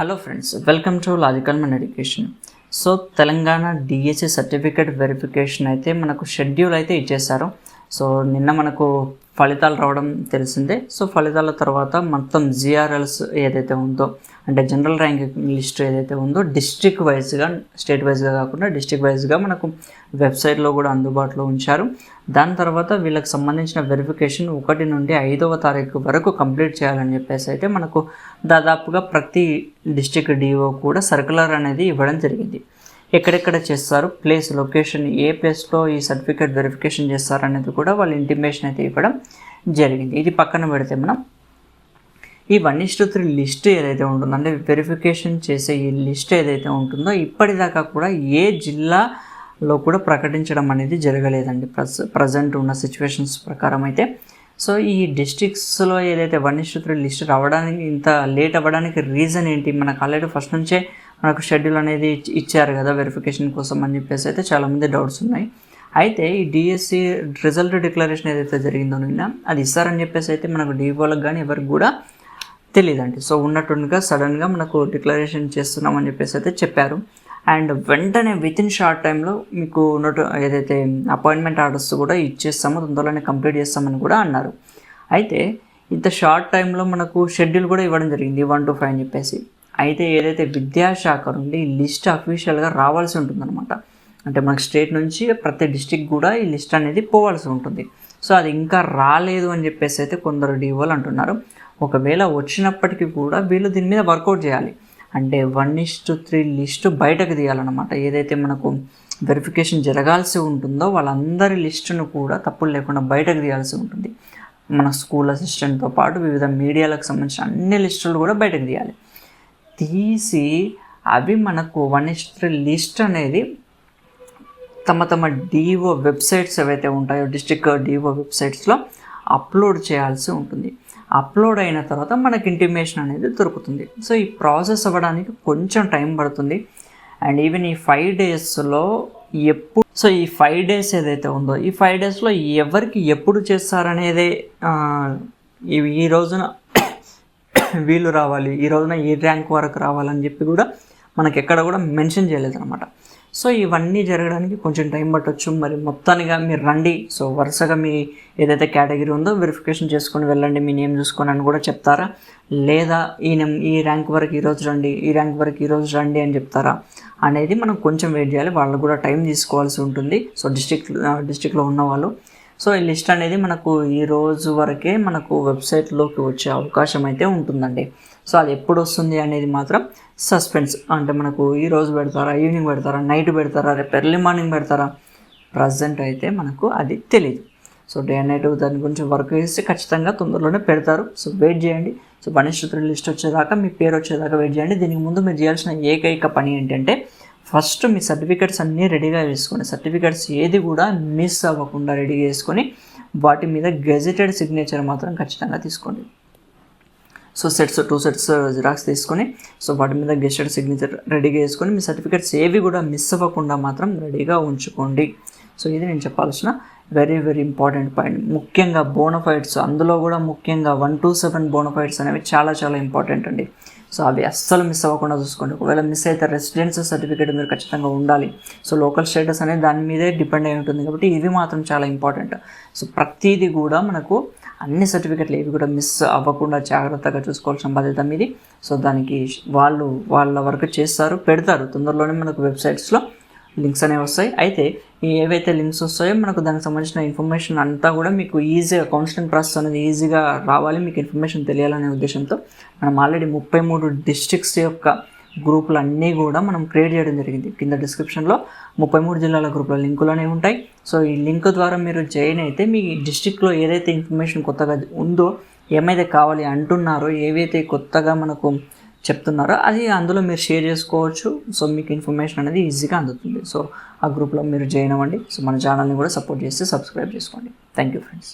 Hello friends, welcome to logical మన education. So Telangana DSC certificate verification అయితే మనకు schedule అయితే ఇచ్చేసారు. సో నిన్న మనకు ఫలితాలు రావడం తెలిసిందే. సో ఫలితాల తర్వాత మొత్తం జిఆర్ఎల్స్ ఏదైతే ఉందో, అంటే జనరల్ ర్యాంకింగ్ లిస్ట్ ఏదైతే ఉందో డిస్ట్రిక్ట్ వైజ్గా, స్టేట్ వైజ్గా కాకుండా డిస్ట్రిక్ట్ వైజ్గా మనకు వెబ్సైట్లో కూడా అందుబాటులో ఉంచారు. దాని తర్వాత వీళ్ళకి సంబంధించిన వెరిఫికేషన్ 1 నుండి 5వ తారీఖు వరకు కంప్లీట్ చేయాలని చెప్పేసి అయితే మనకు దాదాపుగా ప్రతి డిస్ట్రిక్ట్ డిఓ కూడా సర్కులర్ అనేది ఇవ్వడం జరిగింది. ఎక్కడెక్కడ చేస్తారు, ప్లేస్, లొకేషన్, ఏ ప్లేస్లో ఈ సర్టిఫికేట్ వెరిఫికేషన్ చేస్తారు అనేది కూడా వాళ్ళు ఇంటిమేషన్ అయితే ఇవ్వడం జరిగింది. ఇది పక్కన పెడితే మనం ఈ 1:3 లిస్ట్ ఏదైతే ఉంటుందో, అంటే వెరిఫికేషన్ చేసే ఈ లిస్ట్ ఏదైతే ఉంటుందో ఇప్పటిదాకా కూడా ఏ జిల్లాలో కూడా ప్రకటించడం అనేది జరగలేదండి ప్రజెంట్ ఉన్న సిచ్యువేషన్స్ ప్రకారం అయితే. సో ఈ డిస్ట్రిక్ట్స్లో ఏదైతే 1:3 లిస్ట్ రావడానికి ఇంత లేట్ అవ్వడానికి రీజన్ ఏంటి? మనకు ఆల్రెడీ ఫస్ట్ నుంచే మనకు షెడ్యూల్ అనేది ఇచ్చారు కదా వెరిఫికేషన్ కోసం అని చెప్పేసి అయితే చాలామంది డౌట్స్ ఉన్నాయి. అయితే ఈ డిఎస్సి రిజల్ట్ డిక్లరేషన్ ఏదైతే జరిగిందో నిన్న, అది ఇస్తారని చెప్పేసి అయితే మనకు డిఓలకు కానీ ఎవరికి కూడా తెలియదండి. సో ఉన్నట్టుగా సడన్గా మనకు డిక్లరేషన్ చేస్తున్నామని చెప్పేసి అయితే చెప్పారు. అండ్ వెంటనే వితిన్ షార్ట్ టైంలో మీకు ఏదైతే అపాయింట్మెంట్ ఆర్డర్స్ కూడా ఇచ్చేస్తామో తొందరలోనే కంప్లీట్ చేస్తామని కూడా అన్నారు. అయితే ఇంత షార్ట్ టైంలో మనకు షెడ్యూల్ కూడా ఇవ్వడం జరిగింది 1 to 5 అని చెప్పేసి. అయితే ఏదైతే విద్యాశాఖ నుండి లిస్ట్ అఫీషియల్గా రావాల్సి ఉంటుందన్నమాట. అంటే మనకు స్టేట్ నుంచి ప్రతి డిస్టిక్ కూడా ఈ లిస్ట్ అనేది పోవాల్సి ఉంటుంది. సో అది ఇంకా రాలేదు అని చెప్పేసి అయితే కొందరు డిఓలు అంటున్నారు. ఒకవేళ వచ్చినప్పటికీ కూడా వీళ్ళు దీని మీద వర్కౌట్ చేయాలి. అంటే 1:3 లిస్టు బయటకు తీయాలన్నమాట. ఏదైతే మనకు వెరిఫికేషన్ జరగాల్సి ఉంటుందో వాళ్ళందరి లిస్టును కూడా తప్పులు లేకుండా బయటకు తీయాల్సి ఉంటుంది. మన స్కూల్ అసిస్టెంట్తో పాటు వివిధ మీడియాలకు సంబంధించిన అన్ని లిస్టులు కూడా బయటకు తీయాలి. తీసి అవి మనకు 1:3 లిస్ట్ అనేది తమ డిఓ వెబ్సైట్స్ ఏవైతే ఉంటాయో డిస్ట్రిక్ట్ డిఓ వెబ్సైట్స్లో అప్లోడ్ చేయాల్సి ఉంటుంది. అప్లోడ్ అయిన తర్వాత మనకి ఇంటిమేషన్ అనేది దొరుకుతుంది. సో ఈ ప్రాసెస్ అవ్వడానికి కొంచెం టైం పడుతుంది. అండ్ ఈవెన్ ఈ 5 డేస్లో ఈ 5 డేస్ ఏదైతే ఉందో ఈ 5 డేస్లో ఎవరికి ఎప్పుడు చేస్తారనేదే ఈ రోజున వీళ్ళు రావాలి, ఈ రోజున ఈ ర్యాంక్ వరకు రావాలని చెప్పి కూడా మనకి ఎక్కడ కూడా మెన్షన్ చేయలేదన్నమాట. సో ఇవన్నీ జరగడానికి కొంచెం టైం పట్టవచ్చు. మరి మొత్తానిగా మీరు రండి, సో వరుసగా మీ ఏదైతే కేటగిరీ ఉందో వెరిఫికేషన్ చేసుకొని వెళ్ళండి, మీ నేమ్ చూసుకొని అని కూడా చెప్తారా? లేదా ఈ ర్యాంక్ వరకు ఈరోజు రండి, ఈ ర్యాంక్ వరకు ఈరోజు రండి అని చెప్తారా అనేది మనం కొంచెం వెయిట్ చేయాలి. వాళ్ళు కూడా టైం తీసుకోవాల్సి ఉంటుంది. సో డిస్ట్రిక్ట్లో ఉన్న వాళ్ళు. సో ఈ లిస్ట్ అనేది మనకు ఈ రోజు వరకే మనకు వెబ్సైట్లోకి వచ్చే అవకాశం అయితే ఉంటుందండి. సో అది ఎప్పుడు వస్తుంది అనేది మాత్రం సస్పెన్స్. అంటే మనకు ఈ రోజు పెడతారా, ఈవినింగ్ పెడతారా, నైట్ పెడతారా, రేపు ఎర్లీ మార్నింగ్ పెడతారా, ప్రజెంట్ అయితే మనకు అది తెలియదు. సో డే అండ్ నైట్ దాని గురించి వర్క్ చేస్తే ఖచ్చితంగా తొందరలోనే పెడతారు. సో వెయిట్ చేయండి. సో 1:3 లిస్ట్ వచ్చేదాకా, మీ పేరు వచ్చేదాకా వెయిట్ చేయండి. దీనికి ముందు మీరు చేయాల్సిన ఏకైక పని ఏంటంటే ఫస్ట్ మీ సర్టిఫికేట్స్ అన్నీ రెడీగా వేసుకొని, సర్టిఫికేట్స్ ఏది కూడా మిస్ అవ్వకుండా రెడీగా వేసుకొని వాటి మీద గెజెటెడ్ సిగ్నేచర్ మాత్రం ఖచ్చితంగా తీసుకోండి. సో 2 సెట్స్ జిరాక్స్ తీసుకొని సో వాటి మీద గెజెటెడ్ సిగ్నేచర్ రెడీగా వేసుకొని మీ సర్టిఫికేట్స్ ఏవి కూడా మిస్ అవ్వకుండా మాత్రం రెడీగా ఉంచుకోండి. సో ఇది నేను చెప్పాల్సిన వెరీ ఇంపార్టెంట్ పాయింట్. ముఖ్యంగా బోనఫైడ్స్, అందులో కూడా ముఖ్యంగా 1 to 7 బోనఫైడ్స్ అనేవి చాలా ఇంపార్టెంట్ అండి. సో అవి అస్సలు మిస్ అవ్వకుండా చూసుకోండి. ఒకవేళ మిస్ అయితే రెసిడెన్స్ సర్టిఫికేట్ మీరు ఖచ్చితంగా ఉండాలి. సో లోకల్ స్టేటస్ అనేది దాని మీదే డిపెండ్ అయి ఉంటుంది కాబట్టి ఇవి మాత్రం చాలా ఇంపార్టెంట్. సో ప్రతిదీ కూడా మనకు అన్ని సర్టిఫికేట్లు ఏవి కూడా మిస్ అవ్వకుండా జాగ్రత్తగా చూసుకోవాల్సిన బాధ్యత మీది. సో దానికి వాళ్ళ వర్క్ చేస్తారు, పెడతారు. తొందరలోనే మనకు వెబ్సైట్స్లో లింక్స్ అనేవి వస్తాయి. అయితే ఏవైతే లింక్స్ వస్తాయో మనకు దానికి సంబంధించిన ఇన్ఫర్మేషన్ అంతా కూడా మీకు ఈజీగా, కౌన్సిలింగ్ ప్రాసెస్ అనేది ఈజీగా రావాలి, మీకు ఇన్ఫర్మేషన్ తెలియాలనే ఉద్దేశంతో మనం ఆల్రెడీ 33 డిస్ట్రిక్ట్స్ యొక్క గ్రూపులు అన్నీ కూడా మనం క్రియేట్ చేయడం జరిగింది. కింద డిస్క్రిప్షన్లో 33 జిల్లాల గ్రూపుల లింకులు అనేవి ఉంటాయి. సో ఈ లింక్ ద్వారా మీరు జాయిన్ అయితే మీ డిస్ట్రిక్ట్లో ఏదైతే ఇన్ఫర్మేషన్ కొత్తగా ఉందో, ఏమైతే కావాలి అంటున్నారో, ఏవైతే కొత్తగా మనకు చెప్తున్నారో అది అందులో మీరు షేర్ చేసుకోవచ్చు. సో మీకు ఇన్ఫర్మేషన్ అనేది ఈజీగా అందుతుంది. సో ఆ గ్రూప్లో మీరు జాయిన్ అవ్వండి. సో మన ఛానల్ని కూడా సపోర్ట్ చేస్తే సబ్స్క్రైబ్ చేసుకోండి. Thank you friends.